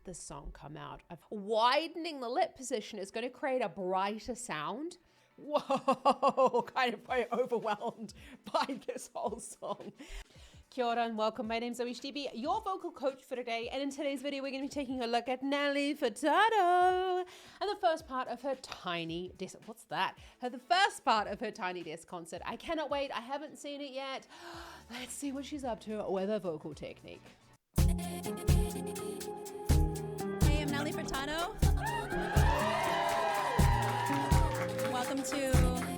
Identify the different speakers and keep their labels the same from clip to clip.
Speaker 1: this song come out. Widening the lip position is going to create a brighter sound. Whoa, kind of very overwhelmed by this whole song. Kia ora and welcome. My name's ZoeStibi, your vocal coach for today. And in today's video, we're going to be taking a look at Nelly Furtado and the first part of her Tiny Desk. What's that? The first part of her Tiny Desk concert. I cannot wait. I haven't seen it yet. Let's see what she's up to with her vocal technique.
Speaker 2: Hey, I'm Nelly Furtado. Welcome to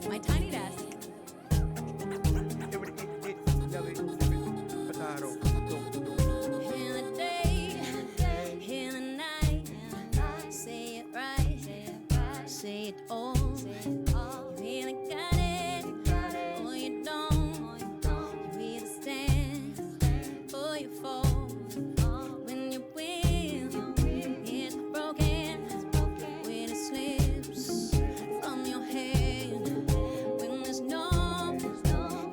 Speaker 2: my Tiny Desk. In the day, in the night, say it right, say it all. You really got it, or you don't. You either stand or you fall. When you win, it's broken when it slips from your hand. When there's no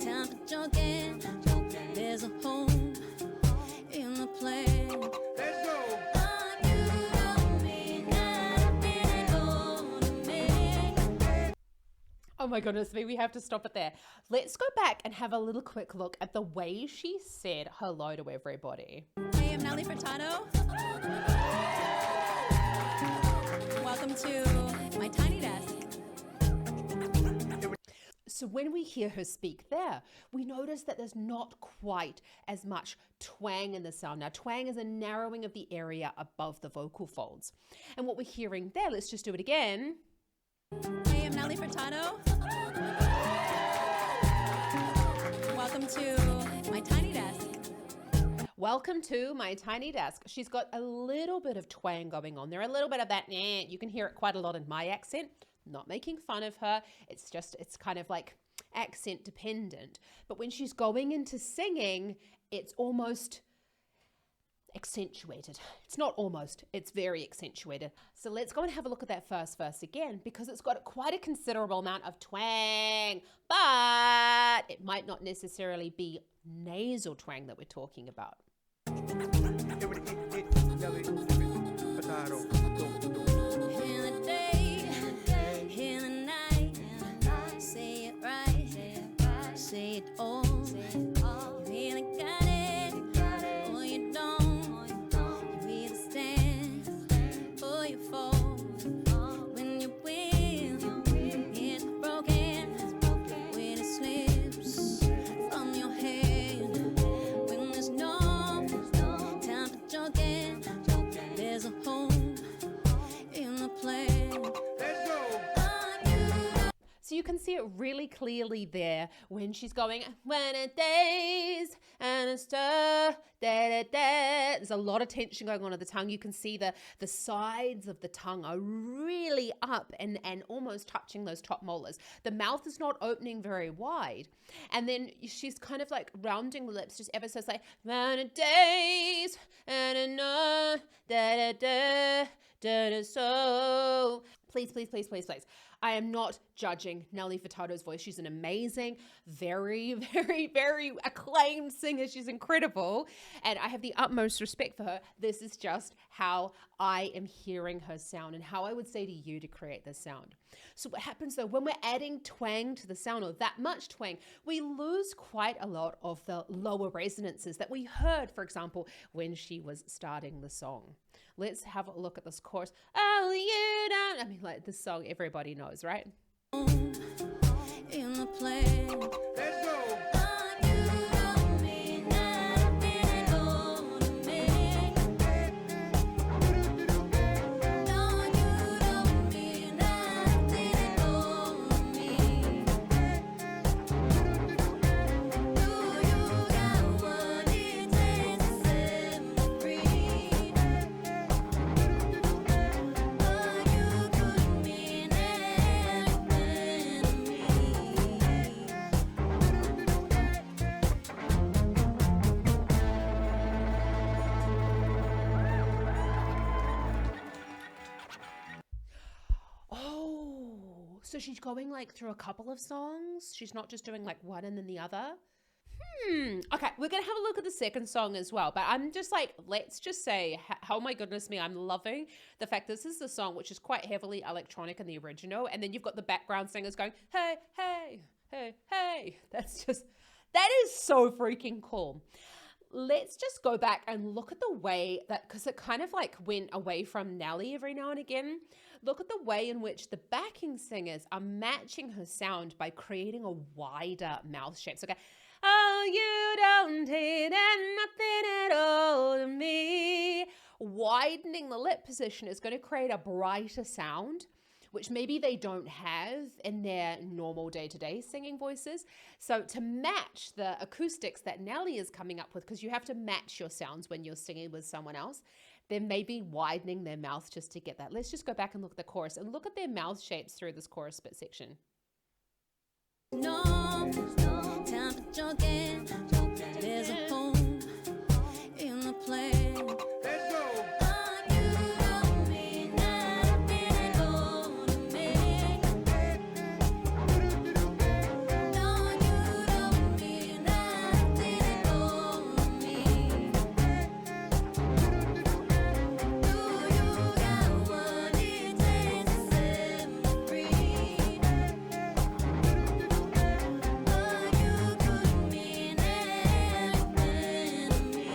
Speaker 2: time for joking, there's a home in the plan.
Speaker 3: Let's go.
Speaker 1: Oh my goodness me, we have to stop it there. Let's go back and have a little quick look at the way she said hello to everybody.
Speaker 2: Hey, I'm Nelly Furtado. Welcome to my Tiny Desk.
Speaker 1: So when we hear her speak there, we notice that there's not quite as much twang in the sound. Now, twang is a narrowing of the area above the vocal folds. And what we're hearing there, let's just do it again.
Speaker 2: Hey, I'm Nelly Furtado. Welcome to my Tiny Desk.
Speaker 1: Welcome to my Tiny Desk. She's got a little bit of twang going on there, a little bit of that, you can hear it quite a lot in my accent. Not making fun of her. It's kind of like accent dependent. But when she's going into singing, it's almost accentuated. It's not almost, it's very accentuated. So let's go and have a look at that first verse again, because it's got quite a considerable amount of twang, but it might not necessarily be nasal twang that we're talking about.
Speaker 2: In the day, in the night, say it right, say it all. You really got it, or you don't. You either stand or you fall. When you win, it's broken when it slips from your hand. When there's no time for joking, there's a home in the plan.
Speaker 3: Let's go.
Speaker 1: So you can see it really clearly there when she's going, when it days and it's da, da, da, da. There's a lot of tension going on at the tongue. You can see the sides of the tongue are really up and almost touching those top molars. The mouth is not opening very wide. And then she's kind of like rounding the lips just ever so slightly. When it days and it no, da, da, da, da, da, so. Please, please, please, please, please. I am not judging Nelly Furtado's voice. She's an amazing, very, very, very acclaimed singer. She's incredible. And I have the utmost respect for her. This is just how I am hearing her sound and how I would say to you to create this sound. So what happens though, when we're adding twang to the sound, or that much twang, we lose quite a lot of the lower resonances that we heard, for example, when she was starting the song. Let's have a look at this chorus. Oh, you don't. I mean, like this song everybody knows, right?
Speaker 2: In the plan.
Speaker 3: Let's go.
Speaker 1: So she's going like through a couple of songs. She's not just doing like one and then the other. Okay, we're going to have a look at the second song as well. But I'm just like, let's just say, oh my goodness me, I'm loving the fact this is the song which is quite heavily electronic in the original. And then you've got the background singers going, hey, hey, hey, hey. That is so freaking cool. Let's just go back and look at the way that, because it kind of like went away from Nelly every now and again. Look at the way in which the backing singers are matching her sound by creating a wider mouth shape. So, okay, oh, you don't need nothing at all to me. Widening the lip position is going to create a brighter sound, which maybe they don't have in their normal day-to-day singing voices. So to match the acoustics that Nelly is coming up with, because you have to match your sounds when you're singing with someone else, they're maybe widening their mouth just to get that. Let's just go back and look at the chorus and look at their mouth shapes through this chorus bit section.
Speaker 2: No, time for joking. There's a home in the plan.
Speaker 3: Let's go.
Speaker 2: Oh, you don't mean nothing at all to me. No, you don't mean nothing at all to me. Do you got what it takes to set me free? Oh, you could mean everything to me.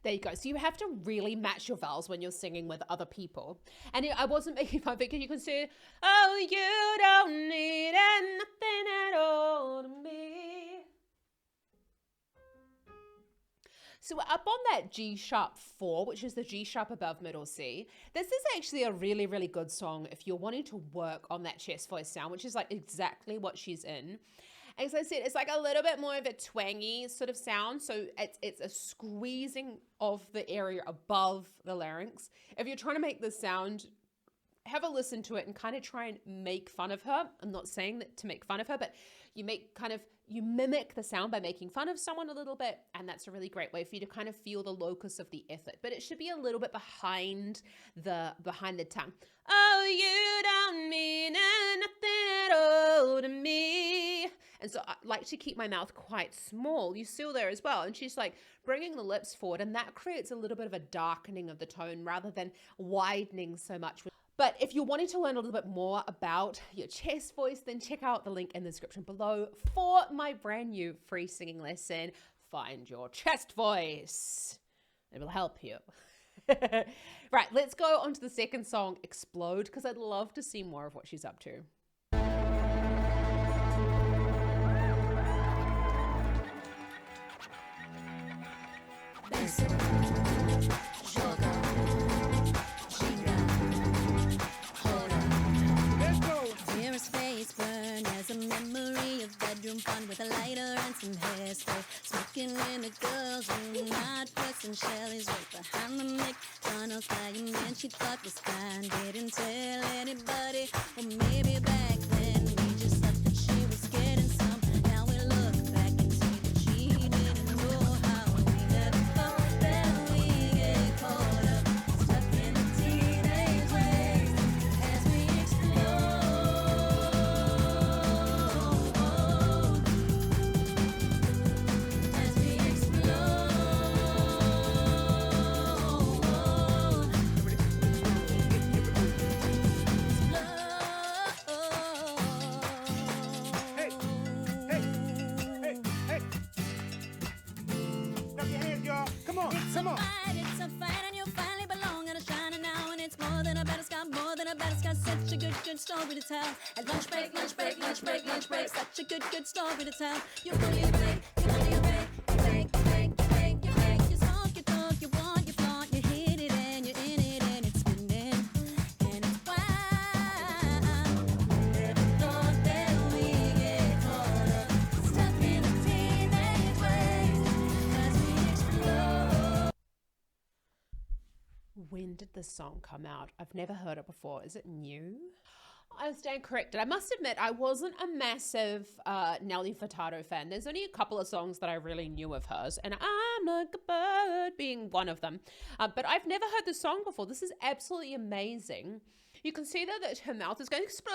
Speaker 1: There you go. So you have to really match your vowels when you're singing with other people. And I wasn't making fun because you can say, oh, you don't need nothing at all to me. So we're up on that G sharp 4, which is the G sharp above middle C. This is actually a really, really good song if you're wanting to work on that chest voice sound, which is like exactly what she's in. As I said, it's like a little bit more of a twangy sort of sound. So it's a squeezing of the area above the larynx. If you're trying to make this sound, have a listen to it and kind of try and make fun of her. I'm not saying that to make fun of her, but you mimic the sound by making fun of someone a little bit. And that's a really great way for you to kind of feel the locus of the effort. But it should be a little bit behind the tongue. Oh, you don't mean nothing at all to me. And so I like to keep my mouth quite small. You see there as well. And she's like bringing the lips forward, and that creates a little bit of a darkening of the tone rather than widening so much. But if you're wanting to learn a little bit more about your chest voice, then check out the link in the description below for my brand new free singing lesson, Find Your Chest Voice. It will help you. Right, let's go on to the second song, Explode, because I'd love to see more of what she's up to.
Speaker 3: Let's go.
Speaker 2: Hear his face burn as a memory of bedroom fun with a lighter and some hairspray. Smoking in the girls' room, not pressing Shelley's right behind the McDonald's guy a man she thought was fine. Didn't tell anybody, or maybe back then we just thought that she was getting some. Now we look back and see that she didn't know how we never thought that we get caught up, stuck in the teenage ways as we explode. As we explode.
Speaker 3: Hey, hey, hey, hey. Clap your hands, y'all. Come on, come on.
Speaker 2: It's a fight and you finally belong and a shining now, and it's more than a better sky, more than a better sky. Such a good story to tell. At lunch break, lunch break, lunch break, lunch break. Such a good story to tell. You fully break, you fully break, you break, you break, you break, you break. You talk, you want, you flaunt, you hit it and you're in it and it's spinning and it's wild. Never thought that we get caught up, stuck in the teenage ways as we explode.
Speaker 1: When did this song come out? I've never heard it before. Is it new? I stand corrected. I must admit, I wasn't a massive Nelly Furtado fan. There's only a couple of songs that I really knew of hers, and I'm Like a Bird being one of them. But I've never heard this song before. This is absolutely amazing. You can see that her mouth is going to explode.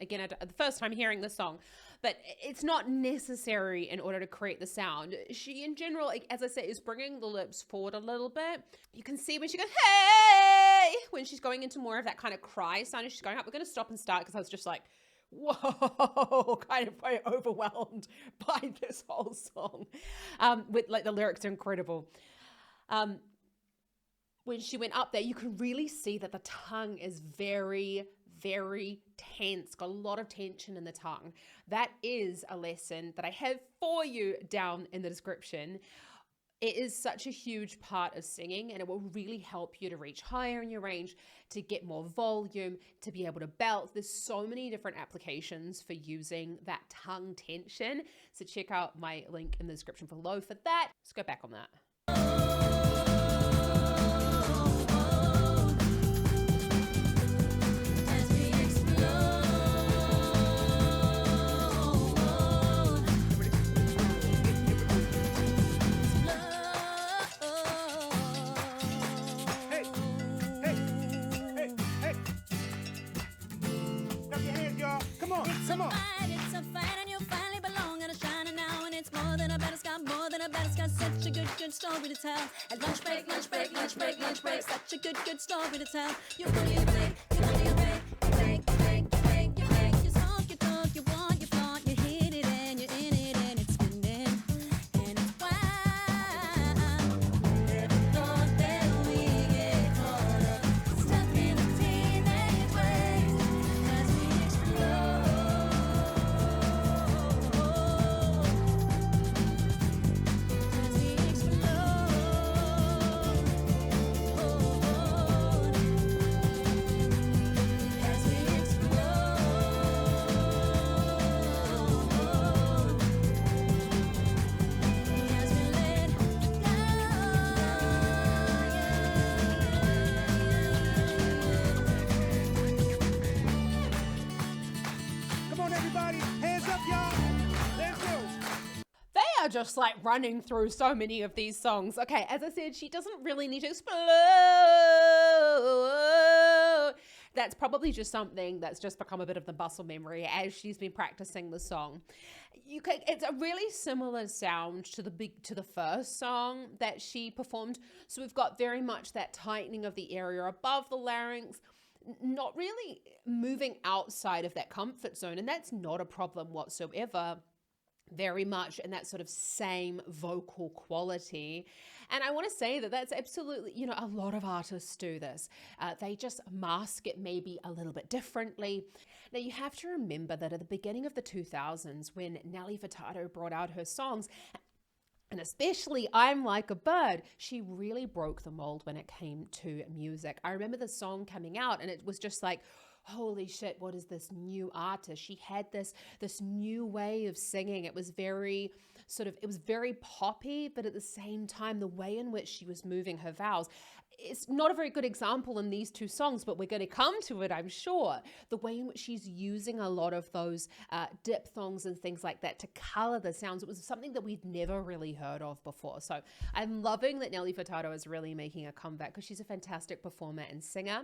Speaker 1: Again, the first time hearing the song, but it's not necessary in order to create the sound. She, in general, like, as I say, is bringing the lips forward a little bit. You can see when she goes, hey, when she's going into more of that kind of cry sound as she's going up. We're going to stop and start because I was just like, whoa, kind of very overwhelmed by this whole song. With like the lyrics are incredible. When she went up there, you can really see that the tongue is very, very tense, got a lot of tension in the tongue. That is a lesson that I have for you down in the description. It is such a huge part of singing, and it will really help you to reach higher in your range, to get more volume, to be able to belt. There's so many different applications for using that tongue tension. So check out my link in the description below for that. Let's go back on that.
Speaker 3: Come on.
Speaker 2: It's a fight and you finally belong and it's shining now and it's more than a butterscotch, more than a butterscotch. Such a good story to tell. And lunch break, lunch break, lunch break, lunch break. Such a good story to tell. You put your break, you put your break, you break, you break, you break, you break. You talk, you want, you flaunt, you hit it and you're in it and it's spinning. And it's wild. Never thought that we get caught up, stuck in the teenage ways as we explode.
Speaker 3: Come on, everybody. Hands up, y'all. Let's go.
Speaker 1: They are just like running through so many of these songs. Okay, as I said, she doesn't really need to explode. That's probably just something that's just become a bit of the muscle memory as she's been practicing the song. It's a really similar sound to the first song that she performed. So we've got very much that tightening of the area above the larynx, not really moving outside of that comfort zone. And that's not a problem whatsoever. Very much in that sort of same vocal quality. And I want to say that that's absolutely, a lot of artists do this. They just mask it maybe a little bit differently. Now you have to remember that at the beginning of the 2000s, when Nelly Furtado brought out her songs, and especially I'm Like a Bird, she really broke the mold when it came to music. I remember the song coming out and it was just like, holy shit, what is this new artist? She had this new way of singing. It was very poppy, but at the same time, the way in which she was moving her vowels, it's not a very good example in these two songs, but we're going to come to it, I'm sure. The way in which she's using a lot of those diphthongs and things like that to color the sounds, it was something that we'd never really heard of before. So I'm loving that Nelly Furtado is really making a comeback because she's a fantastic performer and singer.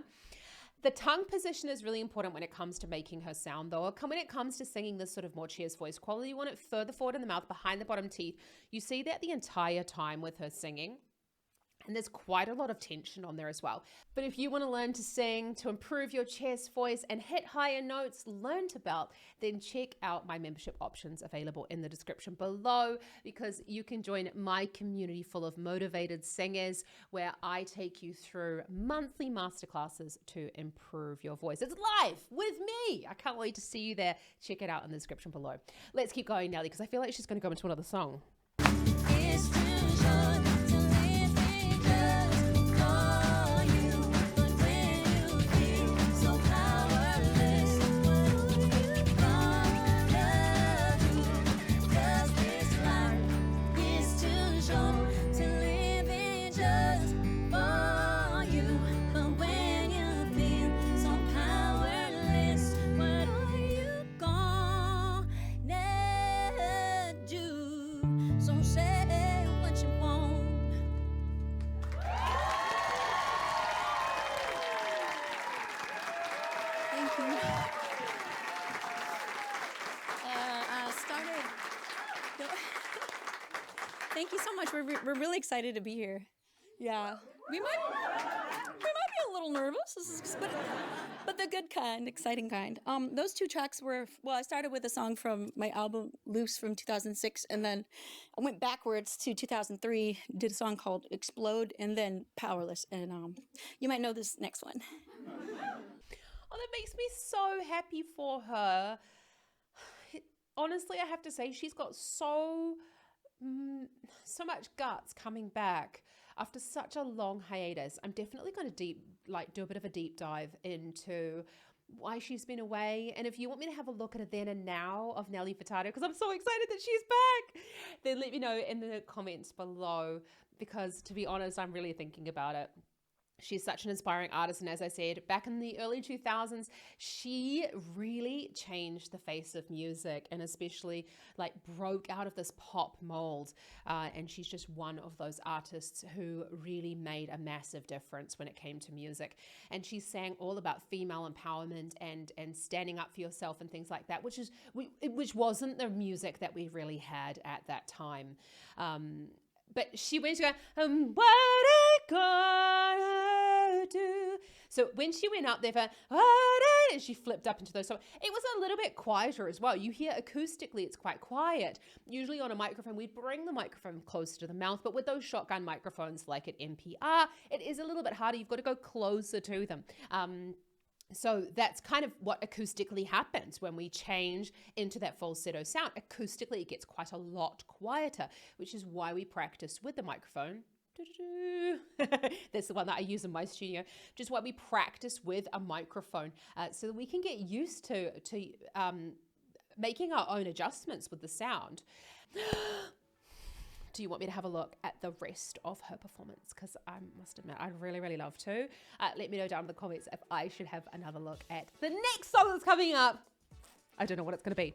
Speaker 1: The tongue position is really important when it comes to making her sound, though. When it comes to singing this sort of more cheers voice quality, you want it further forward in the mouth, behind the bottom teeth. You see that the entire time with her singing. And there's quite a lot of tension on there as well. But if you want to learn to sing, to improve your chest voice and hit higher notes, learn to belt, then check out my membership options available in the description below, because you can join my community full of motivated singers where I take you through monthly masterclasses to improve your voice. It's live with me. I can't wait to see you there. Check it out in the description below. Let's keep going, Nelly, because I feel like she's going to go into another song.
Speaker 2: It's too short to live in just for you, but when you feel so powerless, what are you gonna do? 'Cause this life is too short to live in just for you, but when you feel so powerless, what are you gonna do?
Speaker 4: Thank you so much. We're really excited to be here. Yeah, we might be a little nervous, but the good kind, exciting kind. Those two tracks were, well, I started with a song from my album Loose from 2006, and then I went backwards to 2003, did a song called Explode, and then Powerless. And you might know this next one.
Speaker 1: Oh, that makes me so happy for her. Honestly, I have to say, she's got so much guts coming back after such a long hiatus. I'm definitely going to do a bit of a deep dive into why she's been away. And if you want me to have a look at a then and now of Nelly Furtado, because I'm so excited that she's back, then let me know in the comments below, because to be honest, I'm really thinking about it. She's such an inspiring artist, and as I said, back in the early 2000s, she really changed the face of music, and especially like broke out of this pop mold. And she's just one of those artists who really made a massive difference when it came to music. And she sang all about female empowerment and standing up for yourself and things like that, which wasn't the music that we really had at that time. But she went to go, what I gonna do? So when she went up there for, and she flipped up into those songs, it was a little bit quieter as well. You hear acoustically, it's quite quiet. Usually on a microphone, we'd bring the microphone closer to the mouth, but with those shotgun microphones like at NPR, it is a little bit harder. You've got to go closer to them. So that's kind of what acoustically happens when we change into that falsetto sound. Acoustically, it gets quite a lot quieter, which is why we practice with the microphone. That's the one that I use in my studio. Just why we practice with a microphone, so that we can get used to making our own adjustments with the sound. Do you want me to have a look at the rest of her performance? Because I must admit, I'd really, really love to. Let me know down in the comments if I should have another look at the next song that's coming up. I don't know what it's going to be.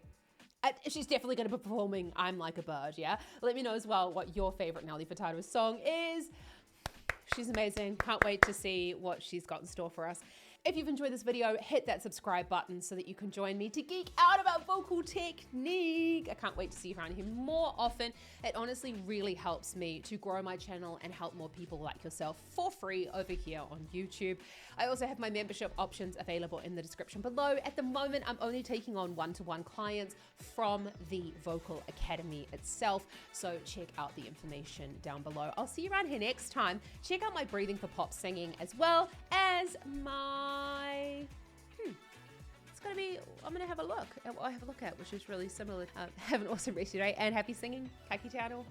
Speaker 1: She's definitely going to be performing I'm Like a Bird, yeah? Let me know as well what your favorite Nelly Furtado song is. She's amazing. Can't wait to see what she's got in store for us. If you've enjoyed this video, hit that subscribe button so that you can join me to geek out about vocal technique. I can't wait to see you around here more often. It honestly really helps me to grow my channel and help more people like yourself for free over here on YouTube. I also have my membership options available in the description below. At the moment, I'm only taking on one-to-one clients from the Vocal Academy itself, so check out the information down below. I'll see you around here next time. Check out my Breathing for Pop singing as well as my I'm gonna have a look at what I have a look at, which is really similar. Have an awesome rest of your day and happy singing. Ka kite anō.